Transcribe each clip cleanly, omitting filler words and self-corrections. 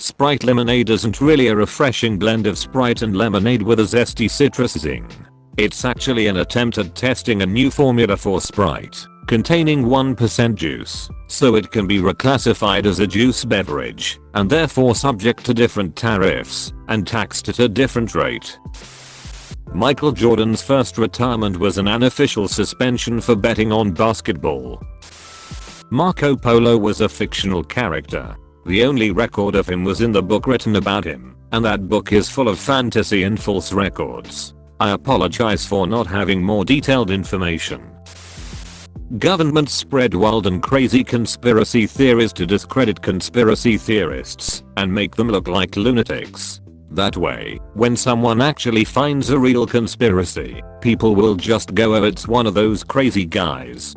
Sprite lemonade isn't really a refreshing blend of Sprite and lemonade with a zesty citrus zing. It's actually an attempt at testing a new formula for Sprite, containing 1% juice, so it can be reclassified as a juice beverage, and therefore subject to different tariffs, and taxed at a different rate. Michael Jordan's first retirement was an unofficial suspension for betting on basketball. Marco Polo was a fictional character. The only record of him was in the book written about him, and that book is full of fantasy and false records. I apologize for not having more detailed information. Governments spread wild and crazy conspiracy theories to discredit conspiracy theorists and make them look like lunatics. That way, when someone actually finds a real conspiracy, people will just go, oh, it's one of those crazy guys.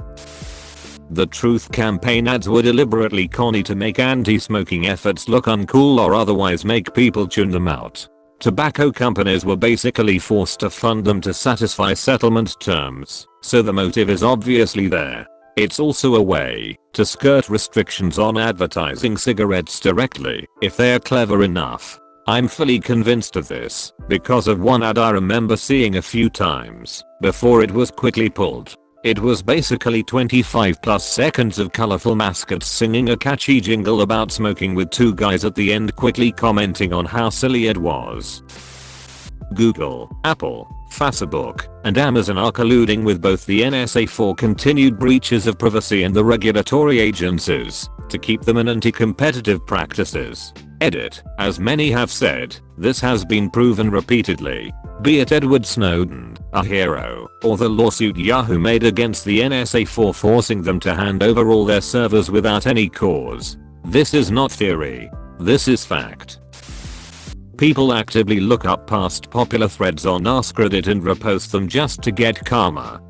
The Truth campaign ads were deliberately corny to make anti-smoking efforts look uncool or otherwise make people tune them out. Tobacco companies were basically forced to fund them to satisfy settlement terms, so the motive is obviously there. It's also a way to skirt restrictions on advertising cigarettes directly if they're clever enough. I'm fully convinced of this because of one ad I remember seeing a few times before it was quickly pulled. It was basically 25+ seconds of colorful mascots singing a catchy jingle about smoking with two guys at the end quickly commenting on how silly it was. Google, Apple, Facebook, and Amazon are colluding with both the NSA for continued breaches of privacy and the regulatory agencies to keep them in anti-competitive practices. Edit, as many have said, this has been proven repeatedly. Be it Edward Snowden, a hero, or the lawsuit Yahoo made against the NSA for forcing them to hand over all their servers without any cause. This is not theory. This is fact. People actively look up past popular threads on AskReddit and repost them just to get karma.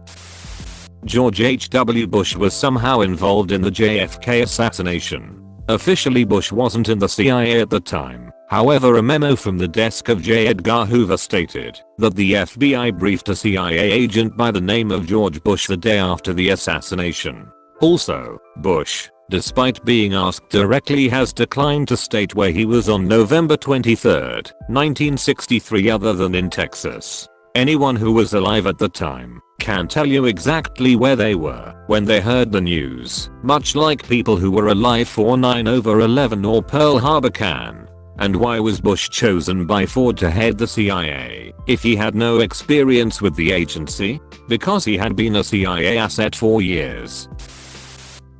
George H.W. Bush was somehow involved in the JFK assassination. Officially, Bush wasn't in the CIA at the time. However, a memo from the desk of J. Edgar Hoover stated that the FBI briefed a CIA agent by the name of George Bush the day after the assassination. Also, Bush, despite being asked directly, has declined to state where he was on November 23, 1963 other than in Texas. Anyone who was alive at the time can tell you exactly where they were when they heard the news, much like people who were alive for 9/11 or Pearl Harbor can. And why was Bush chosen by Ford to head the CIA if he had no experience with the agency? Because he had been a CIA asset for years.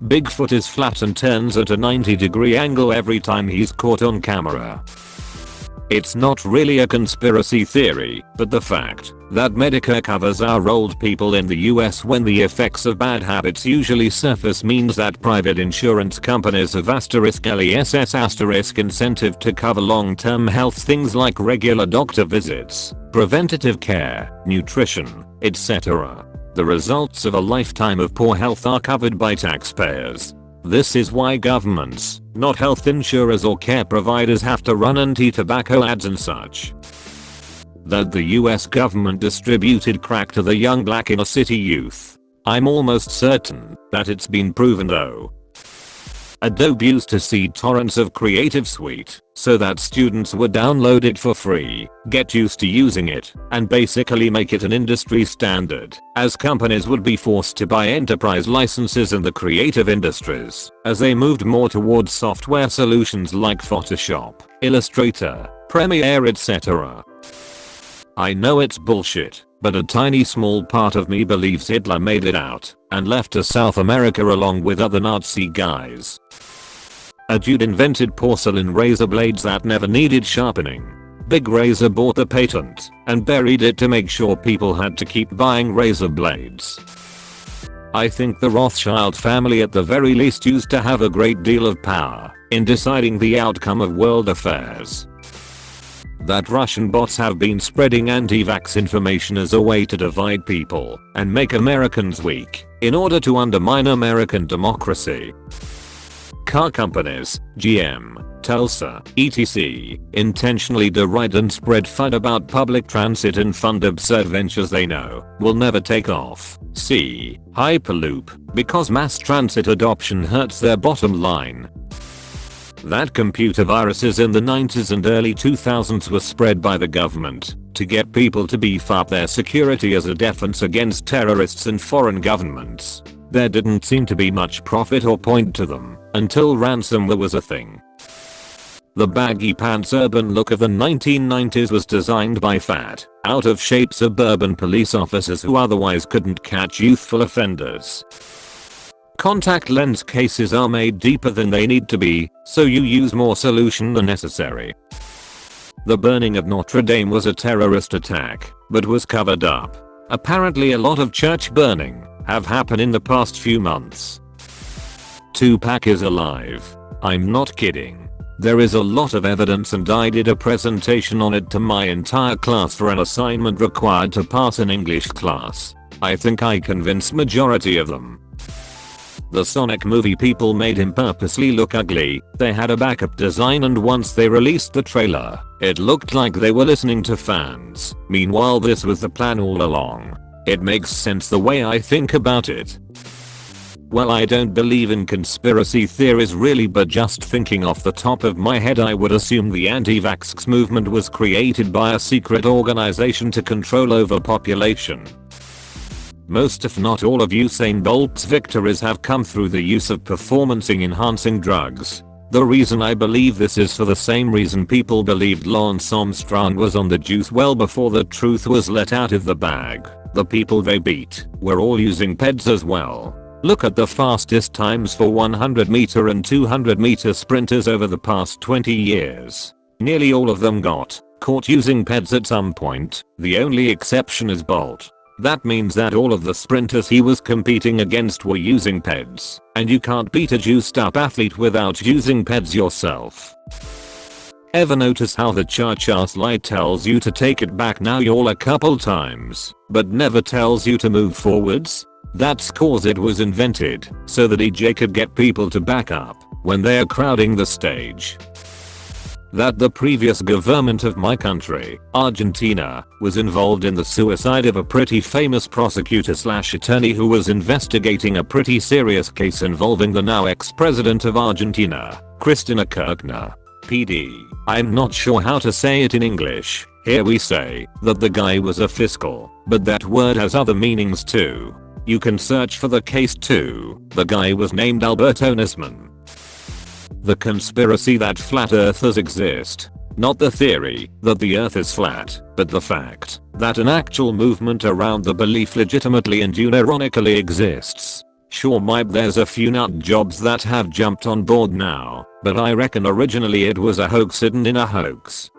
Bigfoot is flat and turns at a 90-degree angle every time he's caught on camera. It's not really a conspiracy theory, but the fact that Medicare covers our old people in the US when the effects of bad habits usually surface means that private insurance companies have *LESS* incentive to cover long-term health things like regular doctor visits, preventative care, nutrition, etc. The results of a lifetime of poor health are covered by taxpayers. This is why governments, not health insurers or care providers, have to run anti-tobacco ads and such. That the US government distributed crack to the young black inner city youth. I'm almost certain that it's been proven though. Adobe used to seed torrents of Creative Suite so that students would download it for free, get used to using it, and basically make it an industry standard, as companies would be forced to buy enterprise licenses in the creative industries as they moved more towards software solutions like Photoshop, Illustrator, Premiere, etc. I know it's bullshit, but a tiny small part of me believes Hitler made it out and left to South America along with other Nazi guys. A dude invented porcelain razor blades that never needed sharpening. Big Razor bought the patent and buried it to make sure people had to keep buying razor blades. I think the Rothschild family at the very least used to have a great deal of power in deciding the outcome of world affairs. That Russian bots have been spreading anti-vax information as a way to divide people and make Americans weak in order to undermine American democracy. Car companies, GM, Tulsa, etc., intentionally deride and spread FUD about public transit and fund absurd ventures they know will never take off. See Hyperloop, because mass transit adoption hurts their bottom line. That computer viruses in the 90s and early 2000s were spread by the government to get people to beef up their security as a defense against terrorists and foreign governments. There didn't seem to be much profit or point to them until ransomware was a thing. The baggy pants urban look of the 1990s was designed by fat, out-of-shape suburban police officers who otherwise couldn't catch youthful offenders. Contact lens cases are made deeper than they need to be, so you use more solution than necessary. The burning of Notre Dame was a terrorist attack, but was covered up. Apparently a lot of church burning have happened in the past few months. Tupac is alive. I'm not kidding. There is a lot of evidence and I did a presentation on it to my entire class for an assignment required to pass an English class. I think I convinced majority of them. The Sonic movie people made him purposely look ugly. They had a backup design and once they released the trailer, it looked like they were listening to fans. Meanwhile this was the plan all along. It makes sense the way I think about it. Well, I don't believe in conspiracy theories really, but just thinking off the top of my head I would assume the anti-vax movement was created by a secret organization to control overpopulation. Most if not all of Usain Bolt's victories have come through the use of performance-enhancing drugs. The reason I believe this is for the same reason people believed Lance Armstrong was on the juice well before the truth was let out of the bag. The people they beat were all using PEDs as well. Look at the fastest times for 100 meter and 200 meter sprinters over the past 20 years. Nearly all of them got caught using PEDs at some point. The only exception is Bolt. That means that all of the sprinters he was competing against were using PEDs, and you can't beat a juiced up athlete without using PEDs yourself. Ever notice how the church-ass light tells you to take it back now y'all a couple times, but never tells you to move forwards? That's cause it was invented so that EJ could get people to back up when they are crowding the stage. That the previous government of my country, Argentina, was involved in the suicide of a pretty famous prosecutor/attorney who was investigating a pretty serious case involving the now ex-president of Argentina, Cristina Kirchner. PD. I'm not sure how to say it in English. Here we say that the guy was a fiscal, but that word has other meanings too. You can search for the case too. The guy was named Alberto Nisman. The conspiracy that flat earthers exist. Not the theory that the earth is flat, but the fact that an actual movement around the belief legitimately and unironically exists. Sure there's a few nut jobs that have jumped on board now, but I reckon originally it was a hoax hidden in a hoax.